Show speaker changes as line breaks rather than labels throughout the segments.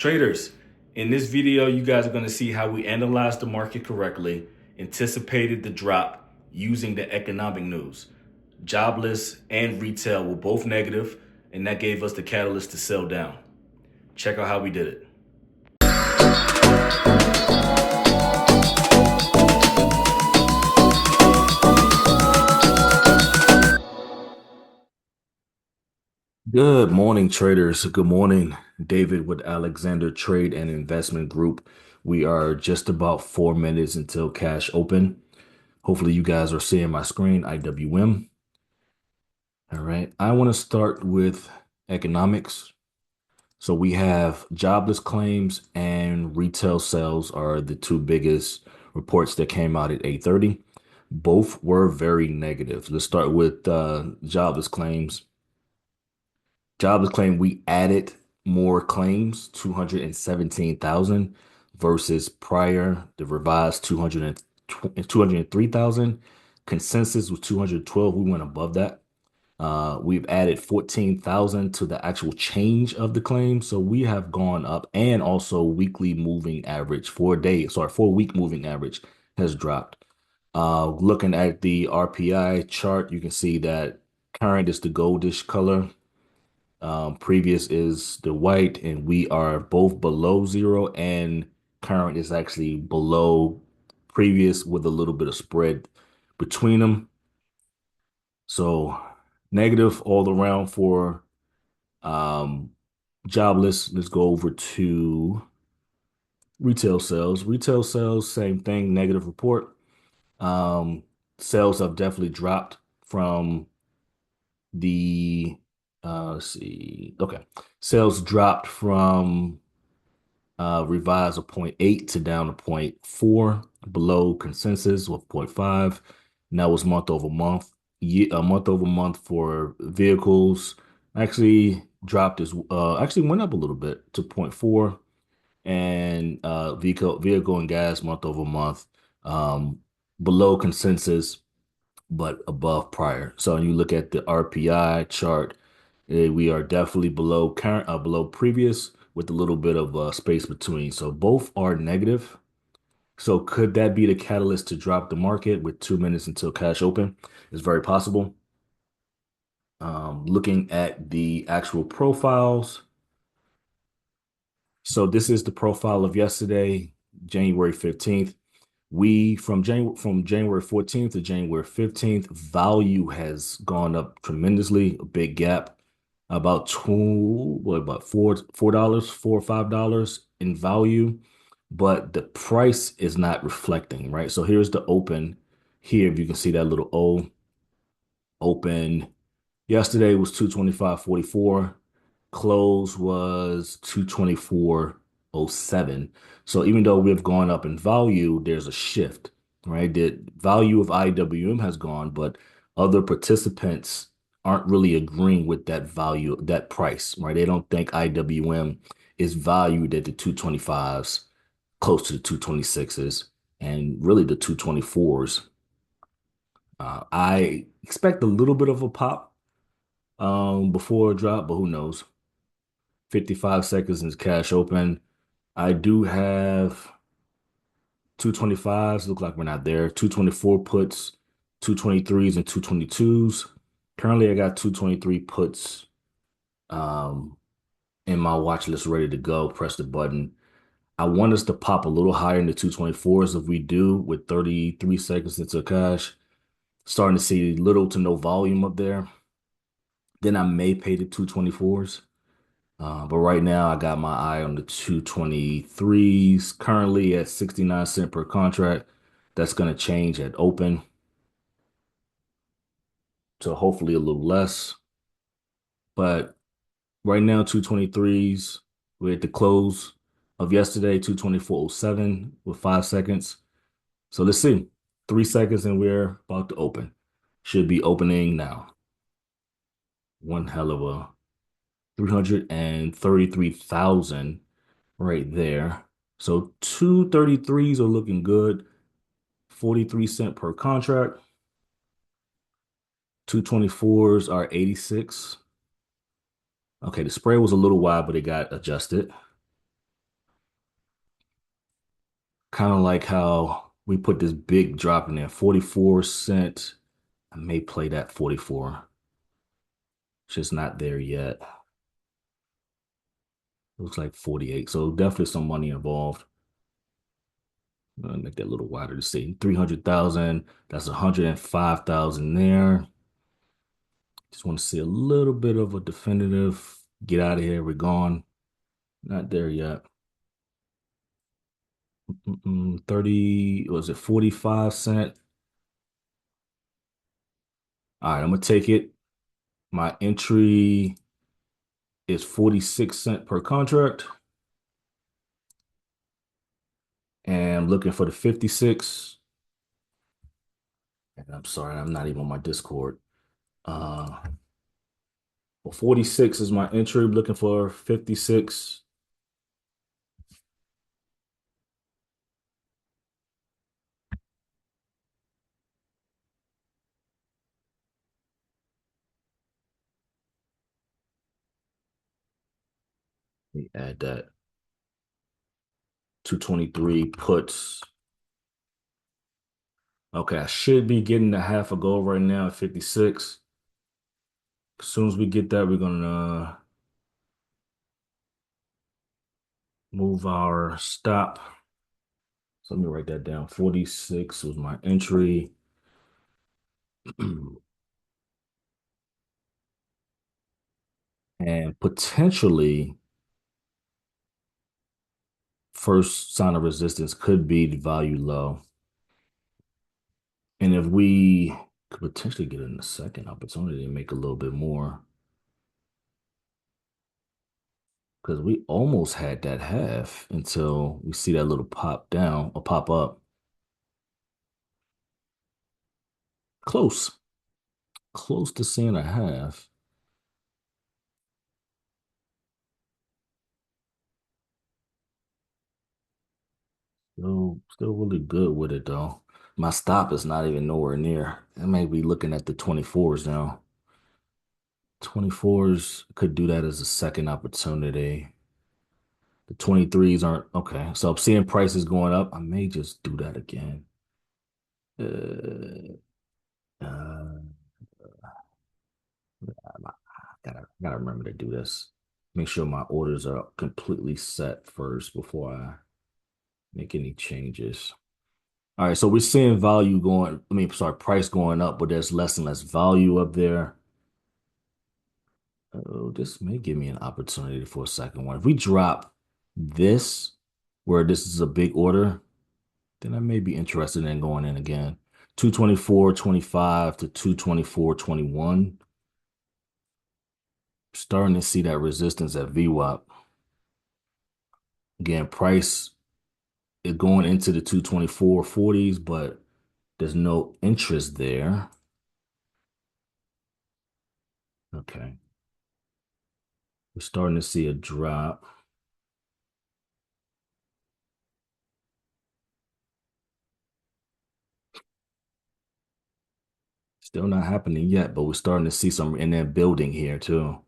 Traders, in this video, you guys are going to see how we analyzed the market correctly, anticipated the drop using the economic news. Jobless and retail were both negative, and that gave us the catalyst to sell down. Check out how we did it. Good morning, traders. Good morning, David with Alexander Trade and Investment Group. We are just about 4 minutes until cash open. Hopefully, you guys are seeing my screen, IWM. All right. I want to start with economics. So we have jobless claims and retail sales are the two biggest reports that came out at 8:30. Both were very negative. Let's start with jobless claims. Jobless claim, we added more claims, 217,000 versus prior, the revised 203,000. Consensus was 212. We went above that. We've added 14,000 to the actual change of the claim. So we have gone up, and also weekly moving average, 4 week moving average has dropped. Looking at the RPI chart, you can see that current is the goldish color. Previous is the white, and we are both below zero, and current is actually below previous with a little bit of spread between them. So negative all around for um, jobless. Let's go over to retail sales. Retail sales, same thing, negative report. Um, Sales have definitely dropped from the let's see. Okay. Sales dropped from revised of 0.8 to down to 0.4, below consensus with 0.5. And that was month over month. Month over month for vehicles actually dropped as actually went up a little bit to 0.4, and vehicle and gas month over month um below consensus but above prior. So when you look at the RPI chart, we are definitely below current, below previous, with a little bit of space between. So both are negative. So could that be the catalyst to drop the market with 2 minutes until cash open? It's very possible. Looking at the actual profiles. So this is the profile of yesterday, January 15th. We from January 14th to January 15th, value has gone up tremendously, a big gap, about about $4, $4 or $5 in value, but the price is not reflecting, right? So here's the open here. If you can see that little O open yesterday was 225.44. Close was 224.07. So even though we've gone up in value, there's a shift, right? The value of IWM has gone, but other participants aren't really agreeing with that value, that price, right? They don't think IWM is valued at the 225s, close to the 226s, and really the 224s. I expect a little bit of a pop before a drop, but who knows? 55 seconds is cash open. I do have 225s. Look like we're not there. 224 puts, 223s, and 222s. Currently, I got 223 puts um, in my watch list ready to go. Press the button. I want us to pop a little higher in the 224s. If we do, with 33 seconds into cash, starting to see little to no volume up there, then I may pay the 224s. But right now, I got my eye on the 223s, currently at 69 cents per contract. That's going to change at open to hopefully a little less. But right now, 223s, we're at the close of yesterday, 224.07 with 5 seconds. So let's see. 3 seconds and we're about to open. Should be opening now. One hell of a 333,000 right there. So 233s are looking good. 43 cents per contract. 224s are 86. Okay, the spread was a little wide, but it got adjusted. kind of like how we put this big drop in there, 44 cent. I may play that 44. It's just not there yet. Looks like 48. So definitely some money involved. Make that a little wider to see. 300,000. That's 105,000 there. Just want to see a little bit of a definitive. Get out of here. We're gone. Not there yet. 30, was it 45 cent? All right, I'm gonna take it. My entry is 46 cent per contract. And I'm looking for the 56. And I'm sorry, I'm not even on my Discord. Uh, well, 46 is my entry. Looking for 56. Let me add that. 223 puts. Okay, I should be getting the half a goal right now at 56. As soon as we get that, we're gonna move our stop. So let me write that down. 46 was my entry. And potentially first sign of resistance could be the value low. And if we could potentially get in a second opportunity and make a little bit more, because we almost had that half until we see that little pop down or pop up. Close, close to seeing a half. Still really good with it though. My stop is not even nowhere near. I may be looking at the 24s now. 24s could do that as a second opportunity. The 23s aren't okay. So I'm seeing prices going up. I may just do that again. Uh, uh, I gotta remember to do this. Make sure my orders are completely set first before I make any changes. All right, so we're seeing value going, I mean, sorry, price going up, but there's less and less value up there. Oh, this may give me an opportunity for a second one. If we drop this, where this is a big order, then I may be interested in going in again. 224.25 to 224.21. Starting to see that resistance at VWAP. Again, price is going into the 224.40s, but there's no interest there. Okay. We're starting to see a drop. Still not happening yet, but we're starting to see some in that building here too.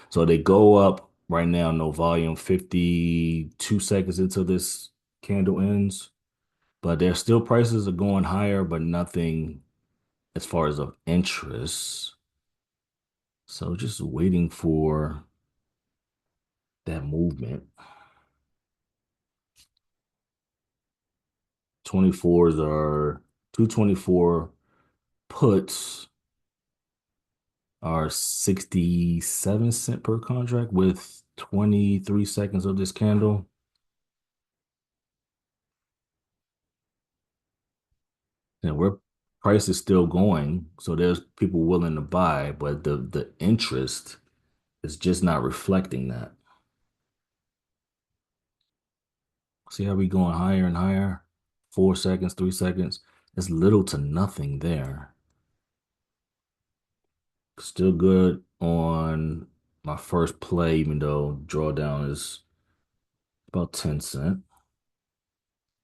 So they go up right now, no volume, 52 seconds until this candle ends. But their still prices are going higher, but nothing as far as of interest. So just waiting for that movement. 24s are 224 puts are 67 cent per contract with 23 seconds of this candle. And where price is still going, so there's people willing to buy, but the interest is just not reflecting that. See how we going higher and higher? 4 seconds, 3 seconds. There's little to nothing there. Still good on my first play, even though drawdown is about 10 cent.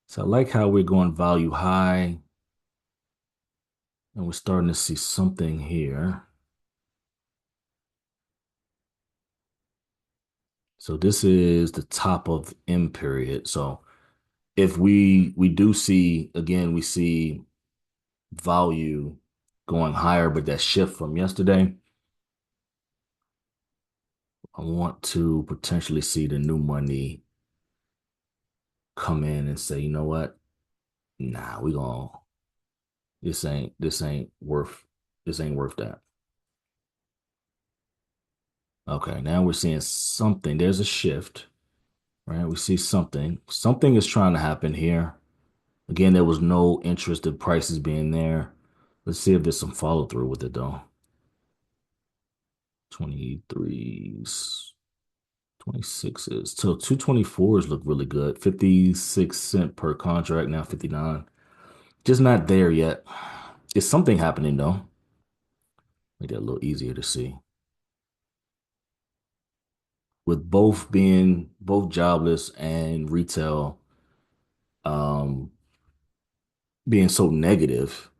So I like how we're going value high, and we're starting to see something here. So this is the top of M period. So if we do see again, we see value going higher, but that shift from yesterday, I want to potentially see the new money come in and say, you know what? Nah, we gonna this ain't worth that. Okay, now we're seeing something. There's a shift, right? We see something. Something is trying to happen here. Again, there was no interest in prices being there. Let's see if there's some follow through with it though. 23s, 26s. So 224s look really good. 56 cent per contract, now 59. Just not there yet. It's something happening though. Make that a little easier to see. With both being both jobless and retail um being so negative,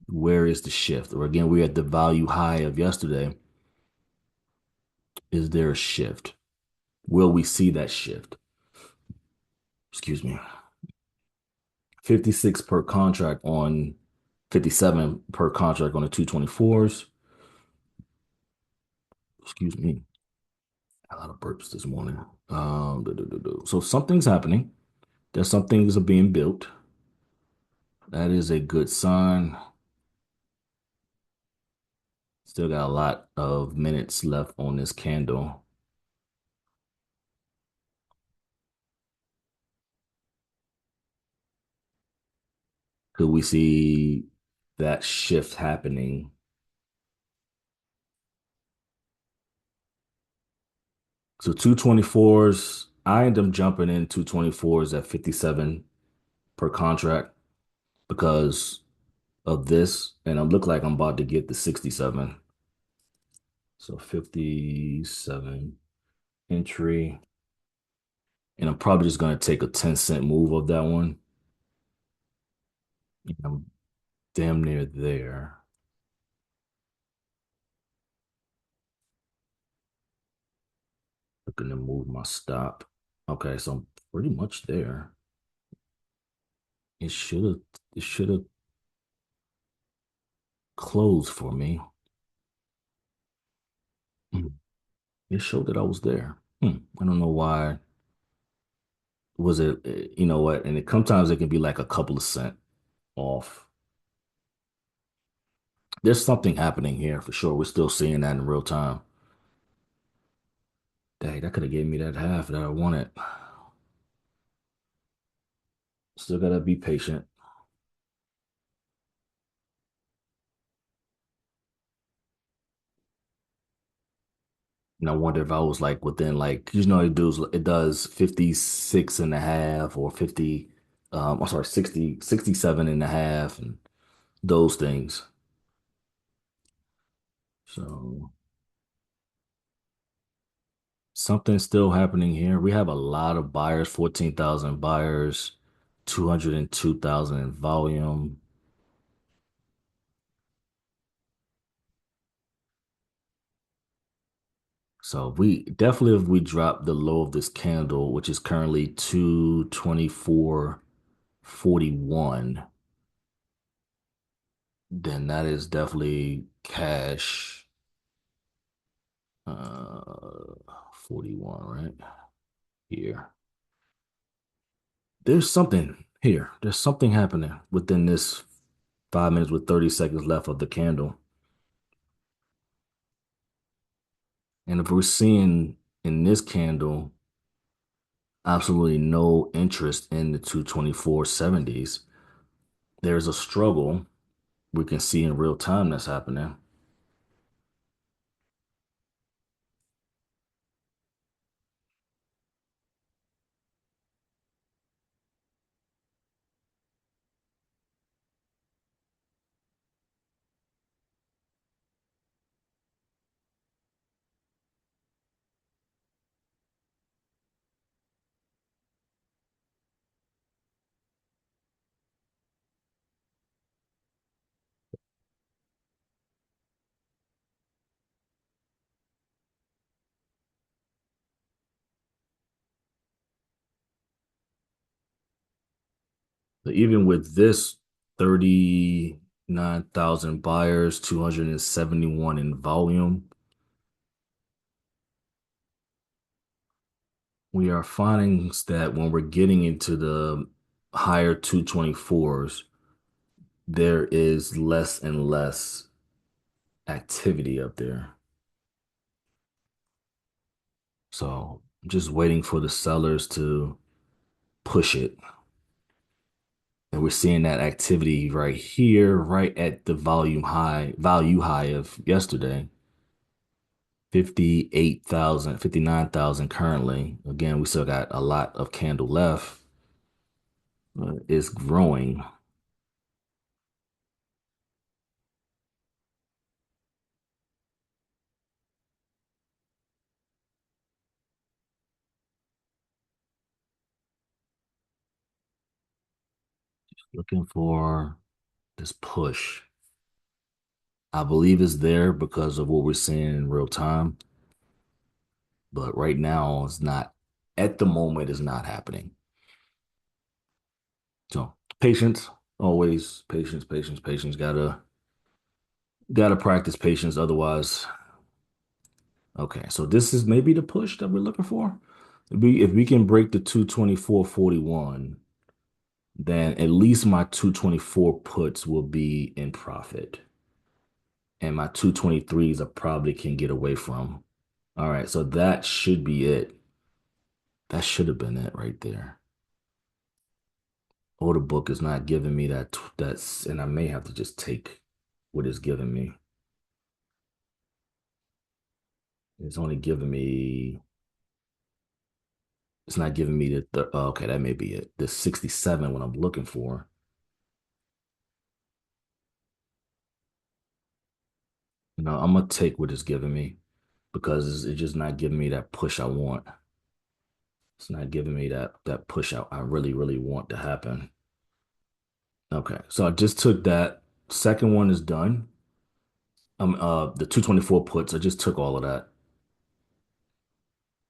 where is the shift? Or again, we're at the value high of yesterday. Is there a shift? Will we see that shift? Excuse me. 56 per contract on 57 per contract on the 224s. Excuse me. A lot of burps this morning. So something's happening. There's some things are being built. That is a good sign. Still got a lot of minutes left on this candle. Could we see that shift happening? So 224s, I end up jumping in 224s at 57 per contract because of this, and I look like I'm about to get the 67. So 57 entry, and I'm probably just gonna take a 10-cent move of that one. And I'm damn near there. Looking to move my stop. Okay, so I'm pretty much there. It should have it should have closed for me. Hmm. It showed that I was there. I don't know why. Was it, you know what? And it sometimes it can be like a couple of cent off. There's something happening here for sure. We're still seeing that in real time. Dang, that could have gave me that half that I wanted. Still gotta be patient. And I wonder if I was like within like, it does 56 and a half or 50, I'm sorry, 67 and a half and those things. So something's still happening here. We have a lot of buyers, 14,000 buyers, 202,000 in volume. So if we drop the low of this candle, which is currently 224.41, then that is definitely cash 41 right here. There's something here. There's something happening within this 5 minutes with 30 seconds left of the candle. And if we're seeing in this candle absolutely no interest in the 224.70s, there's a struggle we can see in real time that's happening. So even with this 39,000 buyers, 271 in volume, we are finding that when we're getting into the higher 224s, there is less and less activity up there. So just waiting for the sellers to push it. And we're seeing that activity right here, right at the value high of yesterday. 58,000, 59,000 currently. Again, we still got a lot of candle left. It's growing. Looking for this push. I believe it's there because of what we're seeing in real time, but right now it's not. At the moment, it's not happening. So patience, always patience, patience, patience. Gotta practice patience. Otherwise, okay. So this is maybe the push that we're looking for. If we can break the 224.41, then at least my 224 puts will be in profit. And my 223s I probably can get away from. All right, so that should be it. That should have been it right there. Order book is not giving me that's and I may have to just take what it's giving me. It's only giving me it's not giving me oh, okay, that may be it. The 67 what I'm looking for. I'm gonna take what it's giving me because it's just not giving me that push I want. It's not giving me that push out I really, really want to happen. Okay, so I just took that. Second one is done. The 224 puts, I just took all of that.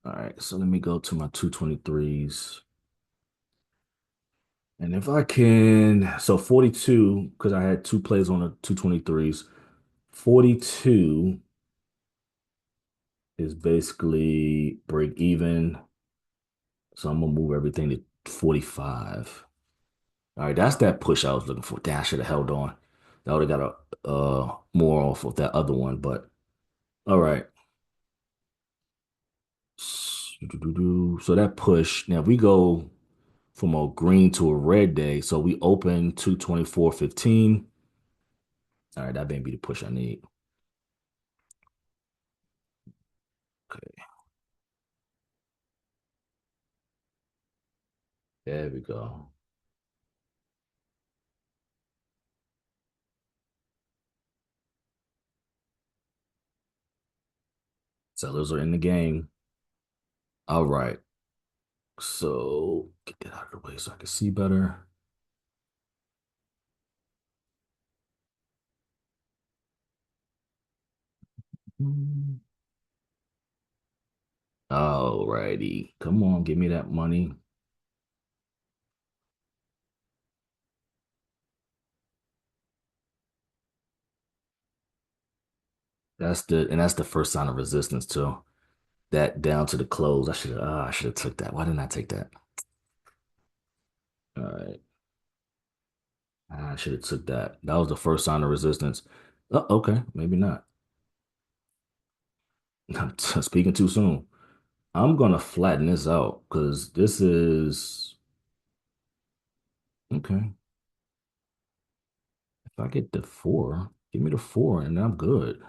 All right, so let me go to my 223s. And if I can, so 42, because I had two plays on the 223s, 42 is basically break even. So I'm gonna move everything to 45. All right, that's that push I was looking for. Damn, I should have held on. I would have got a more off of that other one, but all right. So that push. Now if we go from a green to a red day. So we open 224.15. All right, that may be the push I need. Okay, there we go. Sellers are in the game. All right. So get that out of the way so I can see better. All righty. Come on, give me that money. That's the first sign of resistance too. That down to the close. I should have took that. Why didn't I take that? All right. I should have took that. That was the first sign of resistance. Oh, okay, maybe not. I'm speaking too soon. I'm gonna flatten this out because this is okay. If I get the four, give me the four and I'm good.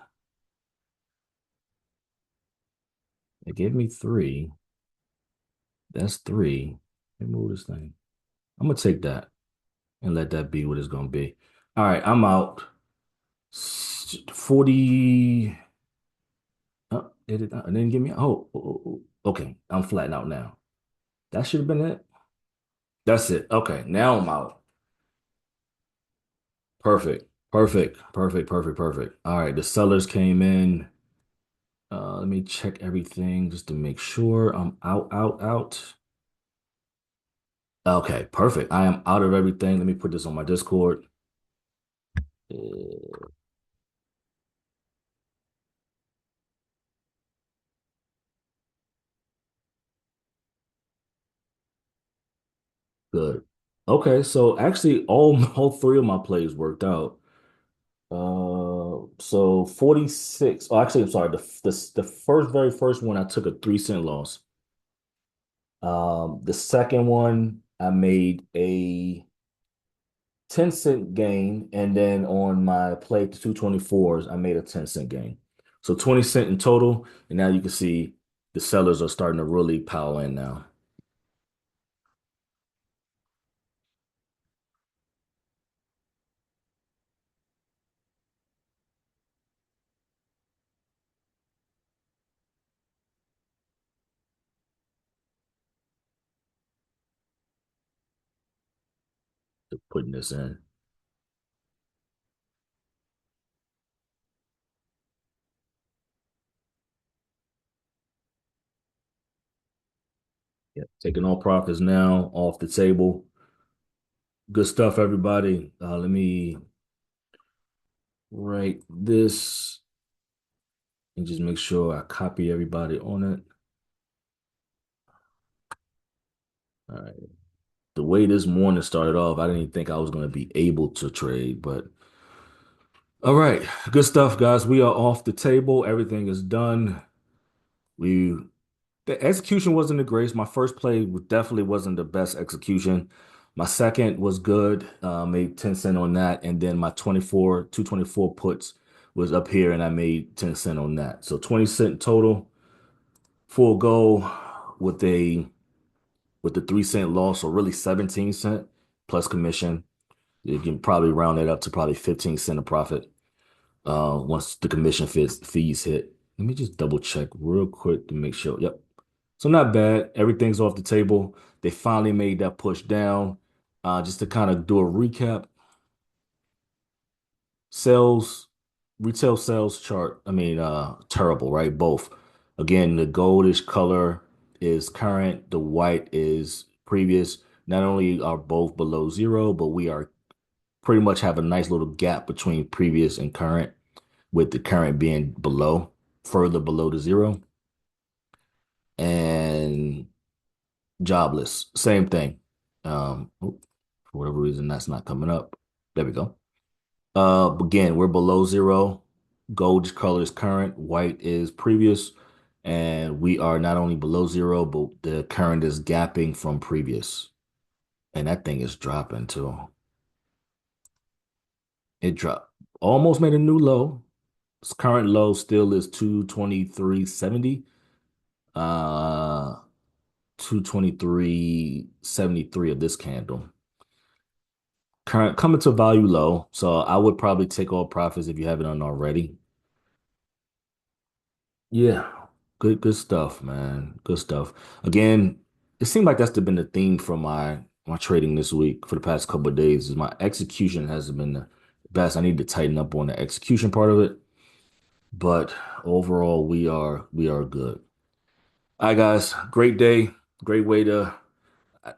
It gave me three. That's three. Let me move this thing. I'm gonna take that and let that be what it's gonna be. All right, I'm out. 40. It didn't give me. Okay. I'm flattened out now. That should have been it. That's it. Okay, now I'm out. Perfect. Perfect. Perfect. Perfect. Perfect. All right, the sellers came in. Let me check everything just to make sure I'm out, out, out. Okay, perfect. I am out of everything. Let me put this on my Discord. Uh, Good. Okay, so actually all three of my plays worked out. So 46. Oh, actually, I'm sorry. The first very first one I took a 3 cent loss. The second one I made a 10 cent gain, and then on my play to 224s, I made a 10 cent gain. So 20 cent in total, and now you can see the sellers are starting to really pile in now. They're putting this in. Yeah, taking all profits now off the table. Good stuff, everybody. Let me write this and just make sure I copy everybody on it. All right. The way this morning started off, I didn't even think I was going to be able to trade, but all right. Good stuff, guys. We are off the table. Everything is done. We The execution wasn't the greatest. My first play definitely wasn't the best execution. My second was good. Made 10 cent on that. And then my 224 puts was up here and I made 10 cent on that. So 20 cent total, full goal with a with the 3 cent loss, or really 17 cent plus commission. You can probably round that up to probably 15 cent of profit once the fees hit. Let me just double check real quick to make sure. Yep. So not bad. Everything's off the table. They finally made that push down. Just to kind of do a recap, sales, retail sales chart. I mean, terrible, right? Both. Again, the goldish color is current. The white is previous. Not only are both below zero, but we are pretty much have a nice little gap between previous and current, with the current being below, further below the zero. And jobless, same thing. For whatever reason, that's not coming up. There we go. Again, we're below zero. Gold color is current, white is previous, and we are not only below zero, but the current is gapping from previous. And that thing is dropping too. It dropped. Almost made a new low. Its current low still is 223.70. Uh 223.73 of this candle. Current coming to value low, so I would probably take all profits if you haven't done already. Yeah, good stuff, man. Good stuff. Again, it seemed like been the theme for my trading this week for the past couple of days. Is my execution hasn't been the best. I need to tighten up on the execution part of it, but overall, we are good. All right, guys. Great day. Great way to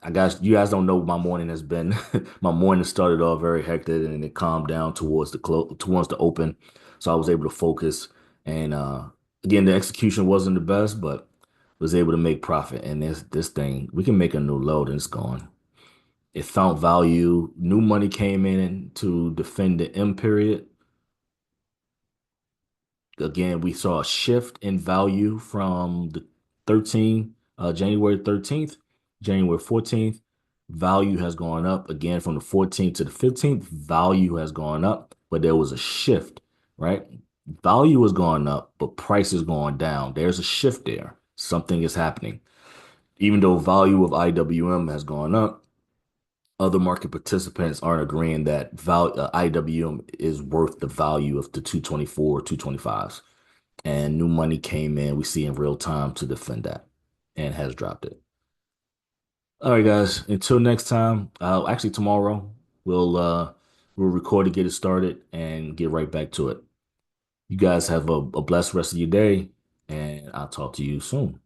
I guess you guys don't know what my morning has been. My morning started off very hectic and it calmed down towards the open. So I was able to focus and again the execution wasn't the best, but was able to make profit. And this thing, we can make a new low and it's gone. It found value. New money came in to defend the M period. Again, we saw a shift in value from the January 13th, January 14th. Value has gone up again from the 14th to the 15th. Value has gone up, but there was a shift, right? Value is going up, but price is going down. There's a shift there. Something is happening. Even though value of IWM has gone up, other market participants aren't agreeing that IWM is worth the value of the 224, 225s, and new money came in. We see in real time to defend that and has dropped it. All right, guys. Until next time, actually tomorrow we'll record to get it started and get right back to it. You guys have a blessed rest of your day, and I'll talk to you soon.